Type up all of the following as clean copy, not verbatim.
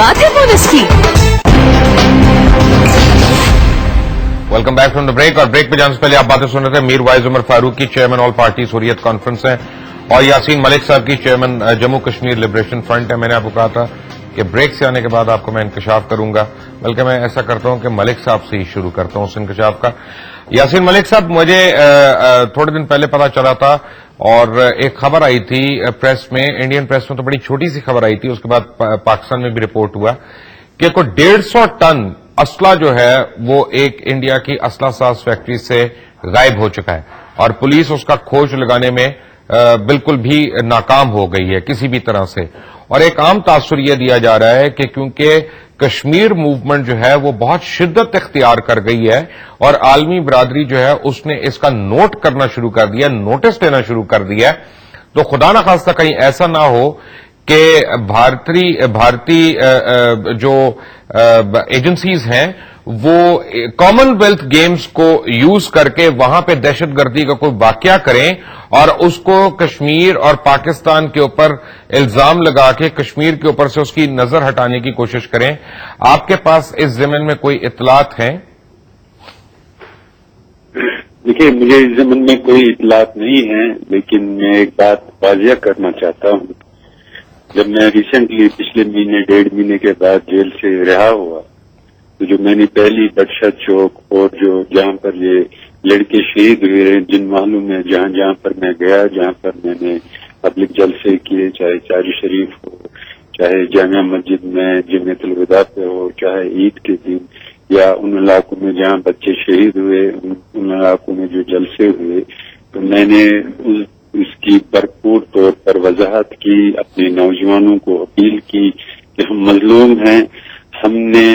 बात है बोनस की। Welcome back from the break. और ब्रेक पे जाने से पहले आप बातें सुन रहे थे मीर वाइज उमर फारूक की, chairman all parties Hurriyat conference है, और यासीन मलिक साहब की, chairman Jammu Kashmir liberation front है। मैंने आपको कहा था कि ब्रेक से आने के बाद आपको मैं इंकशाफ करूंगा, बल्कि मैं ऐसा करता हूं कि मलिक साहब से ही शुरू करता हूं उस इंकशाफ का। यासीन मलिक साहब, मुझे थोड़े दिन पहले पता चला था और एक खबर आई थी प्रेस में, इंडियन प्रेस में तो बड़ी छोटी सी खबर आई थी, उसके बाद पाकिस्तान में भी रिपोर्ट हुआ कि कोई 150 टन असला जो है वो एक इंडिया की असला साज फैक्ट्री से गायब हो चुका है और पुलिस उसका खोज लगाने में बिल्कुल भी नाकाम हो गई है किसी भी तरह से। और एक आम तासुर यह दिया जा रहा है कि क्योंकि कश्मीर मूवमेंट जो है वो बहुत शिद्दत इख्तियार कर गई है और आलमी बरादरी जो है उसने इसका नोट करना शुरू कर दिया, नोटिस लेना शुरू कर दिया, तो खुदा न खास्ता कहीं ऐसा ना हो कि भारतीय जो एजेंसीज हैं वो कॉमनवेल्थ गेम्स को यूज करके वहां पे दहशतगर्दी का कोई वाकया करें और उसको कश्मीर और पाकिस्तान के ऊपर इल्जाम लगा के कश्मीर के ऊपर से उसकी नजर हटाने की कोशिश करें। आपके पास इस ज़मीन में कोई इत्तलात हैं? देखिए, मुझे इस ज़मीन में कोई इत्तलात नहीं है, लेकिन मैं एक बात वाज़िया करना चाहता हूं। जब मैं रिसेंटली पिछले महीने 1.5 महीने के बाद जेल से रिहा हुआ, तो जो मैंने पहली बदशा चौक और जो जहां पर ये लड़के शहीद हुए हैं, जिन मालूम में जहां पर मैं गया, जहां पर मैंने पब्लिक जलसे किए, चाहे चारी शरीफ हो, चाहे जामिया मस्जिद में जमीयतुल विदा पे हो, चाहे ईद के दिन, या उन इलाकों में जहां बच्चे शहीद हुए, उन इलाकों में जो जलसे हुए, तो मैंने उसकी भरपूर तौर पर वजाहत की, अपने नौजवानों को अपील की कि हम मजलूम हैं। हमने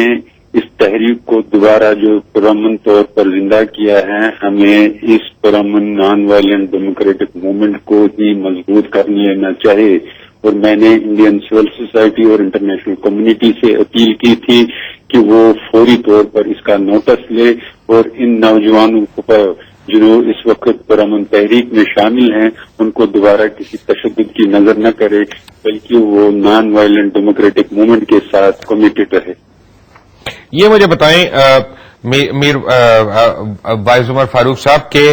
इस तहरीक को दोबारा जो पुरअमन तौर पर जिंदा किया है, हमें इस पुरअमन नॉन वायलेंट डेमोक्रेटिक मूवमेंट को ही मजबूत कर लेना चाहिए। और मैंने इंडियन सिविल सोसाइटी और इंटरनेशनल कम्युनिटी से अपील की थी कि वो फौरी तौर पर इसका नोटिस ले और इन नौजवानों को जो इस वक्त पुरअमन तहरीक में शामिल हैं, उनको दोबारा किसी तशद्दुद की नजर न करे, बल्कि वो नॉन वायलेंट डेमोक्रेटिक मूवमेंट के साथ कमिटेड रहे। ये मुझे बताएं मीर वाइज उमर फारूक साहब के,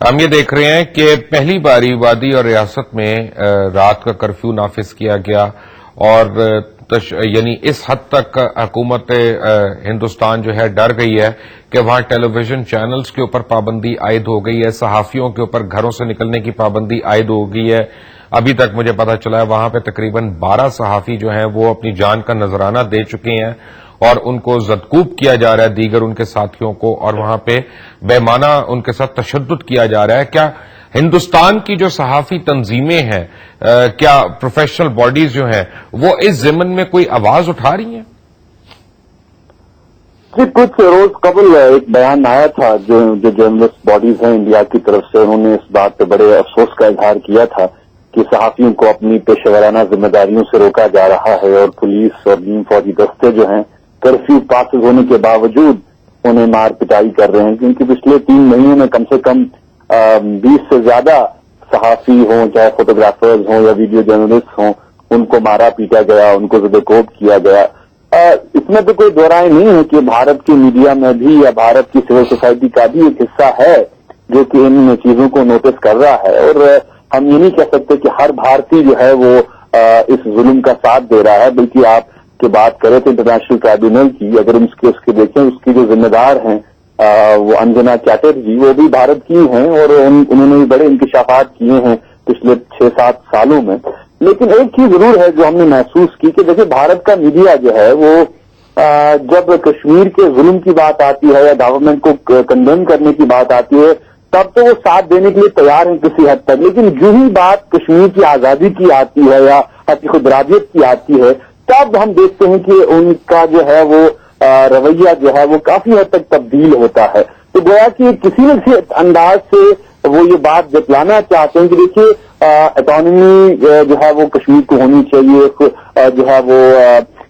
हम ये देख रहे हैं कि पहली बारी वादी और रियासत में रात का कर्फ्यू नाफिज किया गया और यानी इस हद तक हुकूमत हिंदुस्तान जो है डर गई है कि वहां टेलीविजन चैनल्स के ऊपर पाबंदी आयद हो गई है, सहाफियों के ऊपर घरों से निकलने की पाबंदी आयद हो गई है। अभी तक मुझे पता चला है वहां पे तकरीबन 12 सहाफी जो हैं वो अपनी जान का नजराना दे चुके हैं और उनको जदकूब किया जा रहा है दीगर उनके साथियों को, और वहां पे बेमाना उनके साथ तशद्दुद किया जा रहा है। क्या हिंदुस्तान की जो सहाफी तंजीमें हैं, क्या प्रोफेशनल बॉडीज जो हैं वो इस ज़िमन में कोई आवाज उठा रही हैं? जी, कुछ रोज कबल एक बयान आया था जो जर्नलिस्ट बॉडीज हैं इंडिया की तरफ से, उन्होंने इस बात पे बड़े अफसोस का इजहार किया था कि सहाफियों को अपनी पेशेवराना जिम्मेदारियों से रोका जा रहा है और पुलिस और नीम फौजी दस्ते जो हैं कर्फ्यू पास होने के बावजूद उन्हें मार पिटाई कर रहे हैं, क्योंकि पिछले 3 महीनों में कम से कम 20 से ज्यादा सहाफी हों, चाहे फोटोग्राफर्स हों या वीडियो जर्नलिस्ट हों, उनको मारा पीटा गया, उनको ज़दकोब किया गया। इसमें तो कोई दो राय नहीं है कि भारत की मीडिया में भी या भारत की सिविल सोसाइटी का भी एक हिस्सा है जो कि इन चीजों को नोटिस कर रहा है। और हम ये नहीं कह सकते कि हर भारतीय जो है वो इस जुल्म का साथ दे रहा है, बल्कि आप की बात करें तो इंटरनेशनल ट्राइब्यूनल की, अगर उसके देखें, उसकी जो जिम्मेदार हैं वो अंजना चैटर्जी, वो भी भारत की हैं और उन्होंने भी बड़े इंकशाफात किए हैं पिछले 6-7 सालों में। लेकिन एक चीज जरूर है जो हमने महसूस की कि देखिए, भारत का मीडिया जो है वो जब कश्मीर के जुल्म की बात आती है या गवर्नमेंट को कंडेम करने की बात आती है, तब तो वो साथ देने के लिए तैयार हैं किसी हद तक, लेकिन जो ही बात कश्मीर की आजादी की आती है या खुदराजियत की आती है, तब हम देखते हैं कि उनका जो है वो रवैया जो है वो काफी हद तक तब्दील होता है। तो गोया कि किसी न किसी अंदाज से वो ये बात जतलाना चाहते हैं कि देखिए, ऑटोनॉमी जो है वो कश्मीर को होनी चाहिए, जो है वो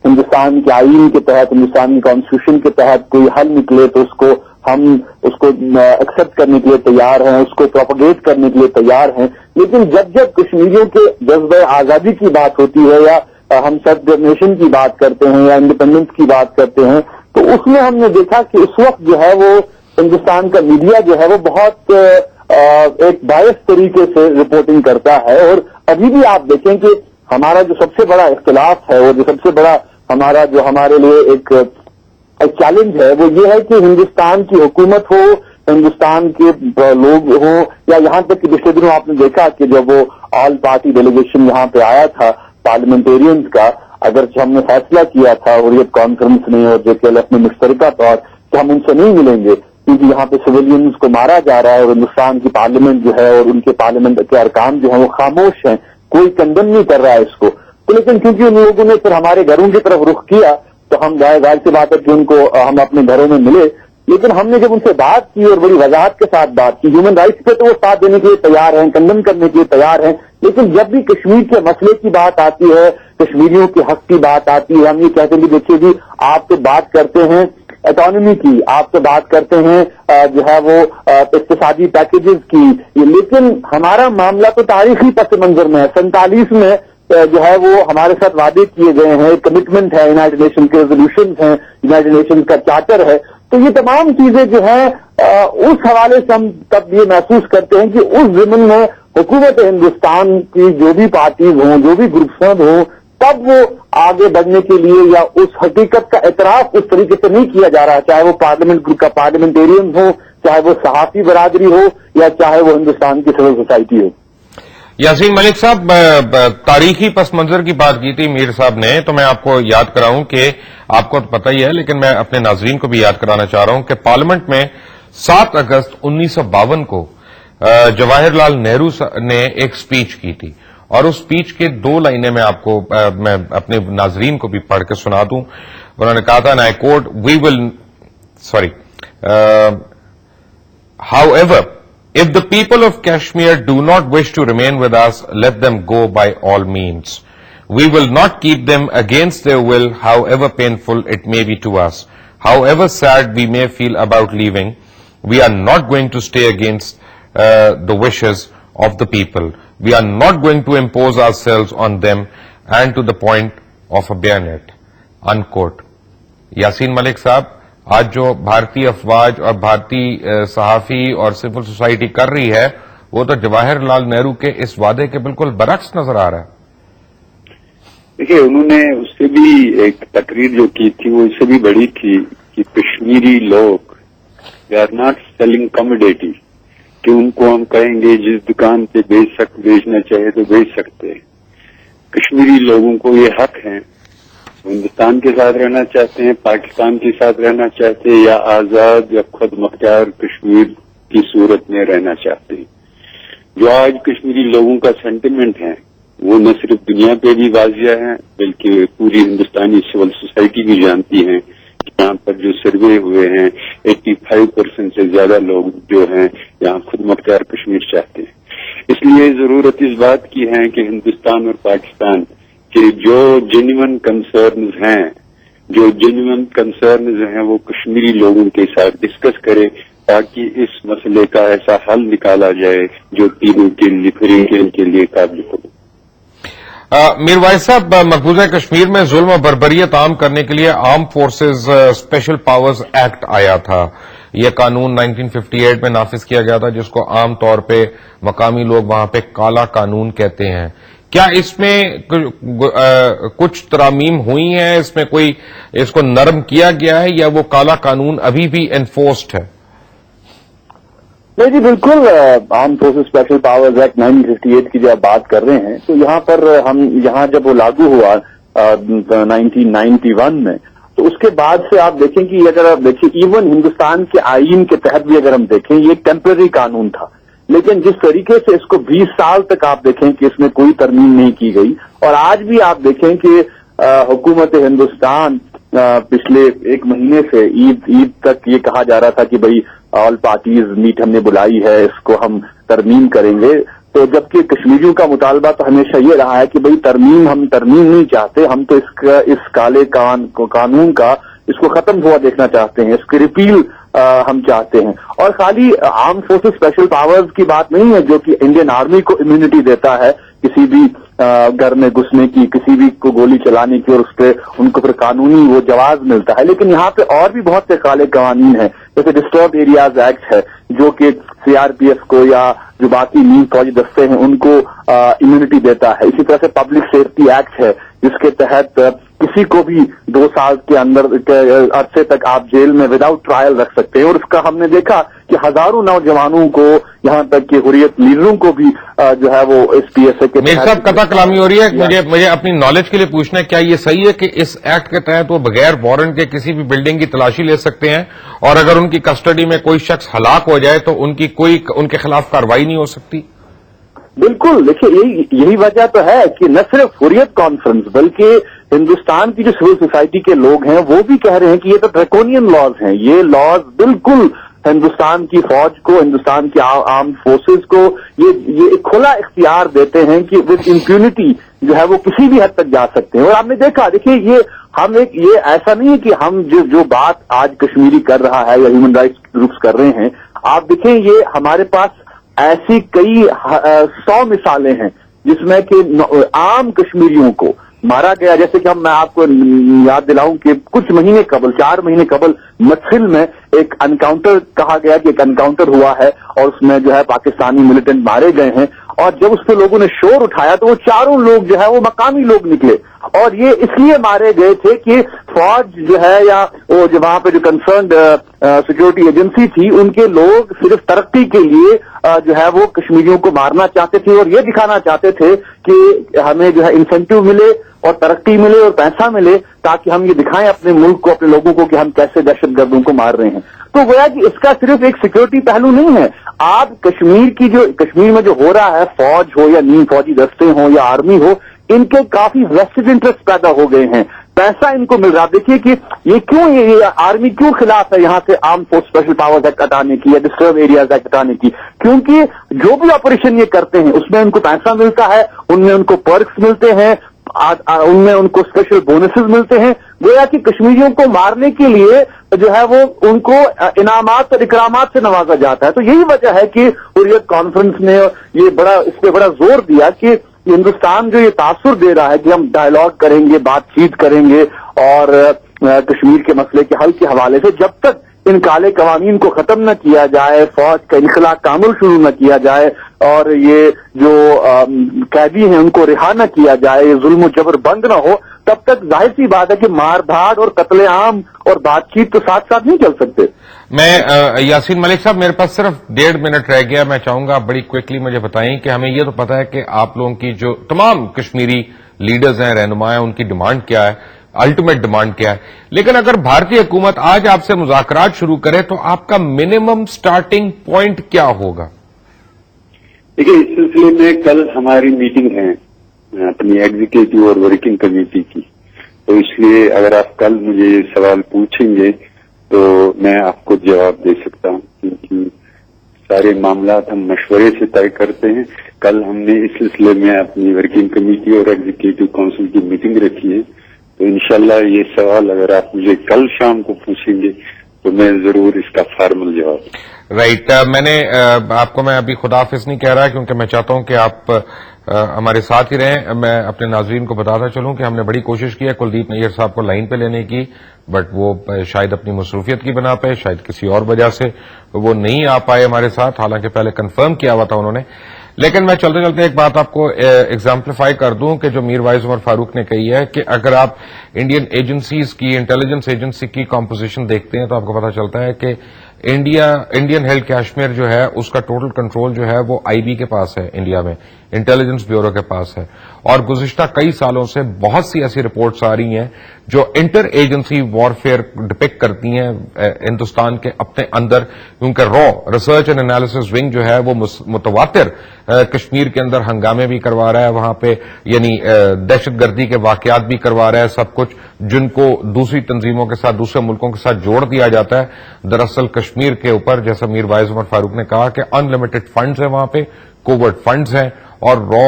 हिंदुस्तान के आईन के तहत, हिंदुस्तान की कॉन्स्टिट्यूशन के तहत कोई हल निकले तो हम उसको एक्सेप्ट करने के लिए तैयार हैं, उसको प्रोपोगेट करने के लिए तैयार हैं। लेकिन जब कश्मीरियों के जज्बे आजादी की बात होती है या ہم سیلف ڈٹرمنیشن کی بات کرتے ہیں یا انڈیپینڈنس کی بات کرتے ہیں، تو اس میں ہم نے دیکھا کہ اس وقت جو ہے وہ ہندوستان کا میڈیا جو ہے وہ بہت ایک بائس طریقے سے رپورٹنگ کرتا ہے. اور ابھی بھی آپ دیکھیں کہ ہمارا جو سب سے بڑا اختلاف ہے، وہ جو سب سے بڑا ہمارے لیے ایک چیلنج ہے، وہ یہ ہے کہ ہندوستان کی حکومت ہو، ہندوستان کے لوگ ہوں، یا یہاں تک کہ پچھلے دنوں آپ نے دیکھا کہ جب وہ آل پارٹی ڈیلیگیشن یہاں پہ آیا تھا پارلیمنٹیرینز کا، اگرچہ ہم نے فیصلہ کیا تھا حریت کانفرنس نے اور JKLF میں مشترکہ طور کہ ہم ان سے نہیں ملیں گے کیونکہ یہاں پہ سویلینز کو مارا جا رہا ہے اور ہندوستان کی پارلیمنٹ جو ہے اور ان کے پارلیمنٹ کے ارکان جو ہیں وہ خاموش ہیں، کوئی کنڈم نہیں کر رہا ہے اس کو. تو لیکن کیونکہ ان لوگوں نے پھر ہمارے گھروں کی طرف رخ کیا تو ہم ظاہر سی بات ہے کہ ان کو ہم اپنے گھروں میں ملے. لیکن ہم نے جب ان سے بات کی اور بڑی وضاحت کے ساتھ بات کی، ہیومن رائٹس پہ تو وہ ساتھ دینے کے لیے تیار ہیں، کنڈم کرنے کے لیے تیار ہیں، لیکن جب بھی کشمیر کے مسئلے کی بات آتی ہے، کشمیریوں کے حق کی بات آتی ہے، ہم یہ کہتے ہیں کہ دیکھیے جی آپ تو بات کرتے ہیں اٹانومی کی، آپ تو بات کرتے ہیں جو ہے وہ اقتصادی پیکیجز کی، لیکن ہمارا معاملہ تو تاریخی پس منظر میں ہے. 47 میں جو ہے وہ ہمارے ساتھ وعدے کیے گئے ہیں، کمٹمنٹ ہے، یونائٹڈ نیشن کے ریزولوشنز ہیں، یونائٹڈ نیشن کا چارٹر ہے. تو یہ تمام چیزیں جو ہیں اس حوالے سے ہم تب یہ محسوس کرتے ہیں کہ اس ضمن میں حکومت ہندوستان کی جو بھی پارٹیز ہوں، جو بھی گروپس ہوں، تب وہ آگے بڑھنے کے لیے یا اس حقیقت کا اعتراف اس طریقے سے نہیں کیا جا رہا، چاہے وہ پارلیمنٹ گروپ کا پارلیمنٹیرین ہو، چاہے وہ صحافی برادری ہو، یا چاہے وہ ہندوستان کی سول سوسائٹی ہو. یاسین ملک صاحب، تاریخی پس منظر کی بات کی تھی میر صاحب نے، تو میں آپ کو یاد کراؤں کہ آپ کو تو پتہ ہی ہے لیکن میں اپنے ناظرین کو بھی یاد کرانا چاہ رہا ہوں کہ پارلیمنٹ میں 7 اگست 1952 کو جواہر لال نہرو نے ایک سپیچ کی تھی، اور اس سپیچ کے 2 لائنیں میں آپ کو میں اپنے ناظرین کو بھی پڑھ کے سنا دوں. انہوں نے کہا تھا، and I quote, however, if the people of Kashmir do not wish to remain with us, let them go by all means. We will not keep them against their will, however painful it may be to us. However sad we may feel about leaving, we are not going to stay against the wishes of the people. We are not going to impose ourselves on them and to the point of a bayonet. Unquote. Yasin Malik صاحب، آج جو بھارتی افواج اور بھارتی صحافی اور civil society کر رہی ہے وہ تو جواہر لال نہرو کے اس وعدے کے بالکل برعکس نظر آ رہا ہے. دیکھیے، انہوں نے اس سے بھی ایک تقریر جو کی تھی وہ اس سے بھی بڑی تھی کہ کشمیری لوگ they are not selling commodity, کہ ان کو ہم کہیں گے جس دکان پہ بیچنا چاہے تو بیچ سکتے ہیں. کشمیری لوگوں کو یہ حق ہے، ہندوستان کے ساتھ رہنا چاہتے ہیں، پاکستان کے ساتھ رہنا چاہتے ہیں، یا آزاد یا خود مختار کشمیر کی صورت میں رہنا چاہتے ہیں. جو آج کشمیری لوگوں کا سینٹیمنٹ ہے وہ نہ صرف دنیا پہ بھی واضح ہے بلکہ پوری ہندوستانی سول سوسائٹی بھی جانتی ہے. یہاں پر جو سروے ہوئے ہیں 85% سے زیادہ لوگ جو ہیں یہاں خود مختار کشمیر چاہتے ہیں. اس لیے ضرورت اس بات کی ہے کہ ہندوستان اور پاکستان کہ جو جینوئن کنسرنز ہیں وہ کشمیری لوگوں کے ساتھ ڈسکس کرے تاکہ اس مسئلے کا ایسا حل نکالا جائے جو تینوں کے لیے قابل ہو. میر وائز صاحب، مقبوضہ کشمیر میں ظلم و بربریت عام کرنے کے لیے arm forces special powers act آیا تھا. یہ قانون 1958 میں نافذ کیا گیا تھا جس کو عام طور پہ مقامی لوگ وہاں پہ کالا قانون کہتے ہیں. کیا اس میں کچھ ترامیم ہوئی ہیں؟ اس میں کوئی اس کو نرم کیا گیا ہے یا وہ کالا قانون ابھی بھی انفورسڈ ہے؟ نہیں جی، بالکل. Arm forces special powers act 1958 کی جب بات کر رہے ہیں تو یہاں پر یہاں جب وہ لاگو ہوا 1991 میں، تو اس کے بعد سے آپ دیکھیں کہ اگر آپ دیکھیں ایون ہندوستان کے آئین کے تحت بھی اگر ہم دیکھیں یہ ٹیمپرری قانون تھا، لیکن جس طریقے سے اس کو 20 سال تک آپ دیکھیں کہ اس میں کوئی ترمیم نہیں کی گئی. اور آج بھی آپ دیکھیں کہ حکومت ہندوستان پچھلے 1 مہینے سے عید تک یہ کہا جا رہا تھا کہ بھئی آل پارٹیز میٹ ہم نے بلائی ہے، اس کو ہم ترمیم کریں گے. تو جبکہ کشمیریوں کا مطالبہ تو ہمیشہ یہ رہا ہے کہ بھئی ہم ترمیم نہیں چاہتے، ہم تو اس کالے قانون کا اس کو ختم ہوا دیکھنا چاہتے ہیں، اس کی ریپیل ہم چاہتے ہیں. اور خالی آرم فورسز اسپیشل پاورز کی بات نہیں ہے جو کہ انڈین آرمی کو امیونٹی دیتا ہے किसी भी घर में घुसने की, किसी भी को गोली चलाने की, और उस पर उनको फिर कानूनी वो जवाब मिलता है। लेकिन यहाँ पे और भी बहुत से काले कानून हैं, जैसे डिस्टर्ब एरियाज एक्ट है जो कि सीआरपीएफ को या जो बाकी नीम फौजी दस्ते हैं उनको इम्यूनिटी देता है। इसी तरह से पब्लिक सेफ्टी एक्ट है जिसके तहत किसी को भी 2 साल के अंदर के अरसे तक आप जेल में विदाउट ट्रायल रख सकते हैं। और इसका हमने देखा कि हजारों नौजवानों को, यहाँ तक कि हुर्रियत लीडरों को भी जो है वो इस पीएसए के मेरे साहब कथा कलामी हो रही है। मुझे अपनी नॉलेज के लिए पूछना है, क्या ये सही है कि इस एक्ट के तहत वो बगैर वारंट के किसी भी बिल्डिंग की तलाशी ले सकते हैं और अगर उनकी कस्टडी में कोई शख्स हलाक हो जाए तो उनके खिलाफ कार्रवाई नहीं हो सकती? बिल्कुल, देखिए यही वजह तो है कि न सिर्फ हुर्रियत कॉन्फ्रेंस बल्कि हिंदुस्तान की जो सिविल सोसाइटी के लोग हैं वो भी कह रहे हैं कि ये तो ड्रैकोनियन लॉज हैं। ये लॉज बिल्कुल हिंदुस्तान की फौज को, हिंदुस्तान की आर्म फोर्सेस को ये एक खुला इख्तियार देते हैं कि विद इम्प्यूनिटी जो है वो किसी भी हद तक जा सकते हैं। और आपने देखा, देखिए ये ऐसा नहीं है कि हम जो बात आज कश्मीरी कर रहा है या ह्यूमन राइट्स ग्रुप्स कर रहे हैं, आप देखें ये हमारे पास ऐसी कई 100 मिसालें हैं जिसमें कि आम कश्मीरियों को मारा गया। जैसे कि मैं आपको याद दिलाऊं कि कुछ महीने कबल, 4 महीने कबल मदखिल में एक एनकाउंटर कहा गया कि एक एनकाउंटर हुआ है और उसमें जो है पाकिस्तानी मिलिटेंट मारे गए हैं। और जब उस पर लोगों ने शोर उठाया तो वो चारों लोग जो है वो मकामी लोग निकले और ये इसलिए मारे गए थे कि फौज जो है या वो जो वहां पे जो कंसर्न्ड सिक्योरिटी एजेंसी थी उनके लोग सिर्फ तरक्की के लिए जो है वो कश्मीरियों को मारना चाहते थे और ये दिखाना चाहते थे कि हमें जो है इंसेंटिव मिले और तरक्की मिले और पैसा मिले ताकि हम ये दिखाएं अपने मुल्क को, अपने लोगों को कि हम कैसे दहशतगर्दों को मार रहे हैं। तो गोया कि इसका सिर्फ एक सिक्योरिटी पहलू नहीं है। आप कश्मीर में जो हो रहा है, फौज हो या नीम फौजी दस्ते हो या आर्मी हो, इनके काफी वेस्टेड इंटरेस्ट पैदा हो गए हैं, पैसा इनको मिल रहा। देखिए कि ये आर्मी क्यों खिलाफ है यहाँ से arm force special powers act हटाने की या डिस्टर्ब एरियाज एक्ट हटाने की, क्योंकि जो भी ऑपरेशन ये करते हैं उसमें उनको पैसा मिलता है, उनमें उनको पर्क्स मिलते हैं, उनमें उनको स्पेशल बोनसेस मिलते हैं। गोया कि कश्मीरियों को मारने के लिए जो है वो उनको इनामात और इकरामात से नवाजा जाता है। तो यही वजह है कि हुर्रियत कॉन्फ्रेंस ने इस पे बड़ा जोर दिया कि हिंदुस्तान जो ये तासुर दे रहा है कि हम डायलॉग करेंगे, बातचीत करेंगे और कश्मीर के मसले के हल के हवाले से जब तक इन काले कवानीन को खत्म न किया जाए, फौज का इनखला कामुल शुरू न किया जाए और ये जो कैदी हैं उनको रिहा न किया जाए, जुल्म जबर बंद न हो, तब तक जाहिर सी बात है कि मारधाड़ और कत्लेआम और बातचीत तो साथ साथ नहीं चल सकते। मैं यासीन मलिक साहब, मेरे पास सिर्फ 1.5 मिनट रह गया। मैं चाहूंगा आप बड़ी क्विकली मुझे बताएं कि हमें ये तो पता है कि आप लोगों की जो तमाम कश्मीरी लीडर्स हैं, रहनुमा हैं, उनकी डिमांड क्या है, अल्टीमेट डिमांड क्या है, लेकिन अगर भारतीय हुकूमत आज आपसे मुज़ाकरात शुरू करे तो आपका मिनिमम स्टार्टिंग पॉइंट क्या होगा? देखिए, इस सिलसिले में कल हमारी मीटिंग है अपनी एग्जीक्यूटिव और वर्किंग कमेटी की, तो इसलिए अगर आप कल मुझे ये सवाल पूछेंगे तो मैं आपको जवाब दे सकता हूं, क्योंकि सारे मामला हम मशवरे से तय करते हैं। कल हमने इस सिलसिले में अपनी वर्किंग कमेटी और एग्जीक्यूटिव काउंसिल की मीटिंग रखी है, तो इंशाल्लाह ये सवाल अगर आप मुझे कल शाम को पूछेंगे तो मैं जरूर इसका फार्मल जवाब। राइट, मैंने आपको मैं अभी खुदाफिज नहीं कह रहा क्योंकि मैं चाहता हूं कि आप हमारे साथ ही रहें। मैं अपने नाजरीन को बताता चलूं कि हमने बड़ी कोशिश की है कुलदीप नैयर साहब को लाइन पे लेने की, बट वो शायद अपनी मसरूफियत की बना पे, शायद किसी और वजह से वो नहीं आ पाए हमारे साथ, हालांकि पहले कंफर्म किया हुआ था उन्होंने। लेकिन मैं चलते चलते एक बात आपको एग्जाम्पलीफाई कर दूं कि जो मीर वाइज उमर फारूक ने कही है कि अगर आप इंडियन एजेंसीज की, इंटेलिजेंस एजेंसी की कॉम्पोजिशन देखते हैं तो आपको पता चलता है कि इंडियन हेल्ड कश्मीर जो है उसका टोटल कंट्रोल जो है वो आईबी के पास है, इंडिया में इंटेलिजेंस ब्यूरो के पास है। और गुज़िश्ता कई सालों से बहुत सी ऐसी रिपोर्ट्स आ रही हैं जो इंटर एजेंसी वॉरफेयर डिपिक्ट करती हैं हिंदुस्तान के अपने अंदर, क्योंकि raw research and analysis wing जो है वो मुतवातिर कश्मीर के अंदर हंगामे भी करवा रहा है, वहां पे यानी दहशतगर्दी के वाकयात भी करवा रहा है, सब कुछ जिनको दूसरी तंजीमों के साथ, दूसरे मुल्कों के साथ जोड़ दिया जाता है। दरअसल कश्मीर के ऊपर, जैसा मीर वाइज उमर फारूक ने कहा कि अनलिमिटेड फंड्स हैं वहां पे, कोवर्ट फंड्स हैं और रॉ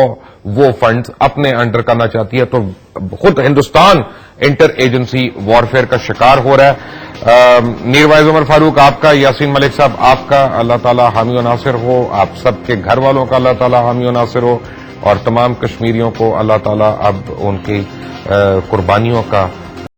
वो फंड्स अपने अंडर करना चाहती है, तो खुद हिंदुस्तान इंटर एजेंसी वॉरफेयर का शिकार हो रहा है। मीर वाइज उमर फारूक आपका, यासीन मलिक साहब आपका, अल्लाह ताला हामी व नासिर हो, आप सबके घर वालों का अल्लाह ताला हामी व नासिर हो, اور تمام کشمیریوں کو اللہ تعالیٰ اب ان کی قربانیوں کا